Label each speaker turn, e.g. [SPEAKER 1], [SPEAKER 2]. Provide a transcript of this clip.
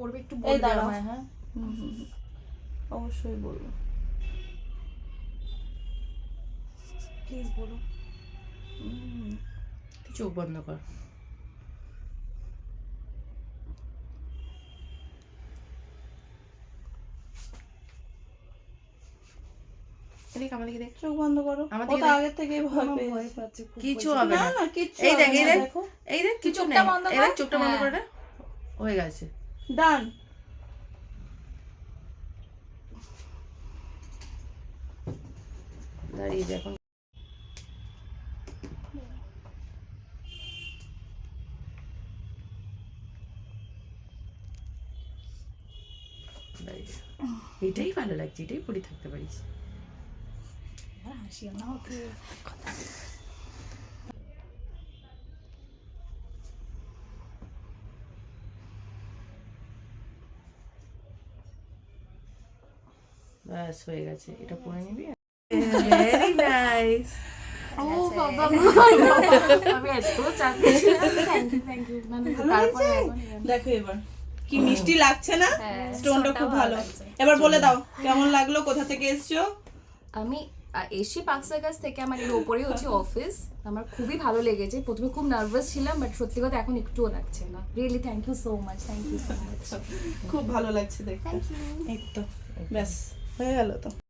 [SPEAKER 1] করবে একটু বলবে আমায়। হ্যাঁ
[SPEAKER 2] অবশ্যই বলবো,
[SPEAKER 1] প্লিজ বলো।
[SPEAKER 3] চোখ বন্ধ কর। এদিকে আমাদেরকে দেখ,
[SPEAKER 2] চোখ বন্ধ করো। ও তো আগে থেকেই ভয়
[SPEAKER 1] ভয়
[SPEAKER 2] পেয়ে
[SPEAKER 1] পাচ্ছে খুব।
[SPEAKER 3] কিছু হবে
[SPEAKER 2] না
[SPEAKER 3] না।
[SPEAKER 2] না কিচ্ছু
[SPEAKER 3] এই দেখ,
[SPEAKER 2] হবে
[SPEAKER 3] এই
[SPEAKER 2] না,
[SPEAKER 3] দেখ,
[SPEAKER 2] দেখো
[SPEAKER 3] এই দেখ, কিছু
[SPEAKER 1] চোখটা
[SPEAKER 3] নেই।
[SPEAKER 1] বন্ধ
[SPEAKER 3] এই
[SPEAKER 1] কর।
[SPEAKER 3] দেখ, চোখটা বন্ধ
[SPEAKER 1] হ্যাঁ।
[SPEAKER 3] করে দে। হয়ে গেছে।
[SPEAKER 2] ডান।
[SPEAKER 3] দাঁড়িয়ে যা এখন। দাঁড়িয়ে যা। এটাই ভালো লাগছে, এটাই পরে থাকতে পারিস।
[SPEAKER 1] হাসি না ওকে।
[SPEAKER 3] ব্যাস হয়ে গেছে, এটা পরে নিবি। Very nice.
[SPEAKER 1] ও বাবা আমি এত চাচ্ছি। থ্যাংক ইউ মানে তারপরে
[SPEAKER 2] দেখো এবার কি মিষ্টি লাগছে না?
[SPEAKER 1] হ্যাঁ,
[SPEAKER 2] স্টোনটা খুব ভালো।
[SPEAKER 1] লাগছে।
[SPEAKER 2] এবার বলে দাও কেমন লাগলো, কোথা থেকে এসছো?
[SPEAKER 1] আমি এসি পাকসাগাস থেকে, আমার এর ওপরেই হচ্ছে অফিস। আমার খুবই ভালো লেগেছে। প্রথমে খুব নার্ভাস ছিলাম, বাট সত্যি কথা এখন একটুও লাগছে না। Really thank you so much, thank you so much.
[SPEAKER 2] খুব ভালো লাগছে দেখতে।
[SPEAKER 1] Thank you.
[SPEAKER 2] এই তো ব্যাস হয়ে গেল তো।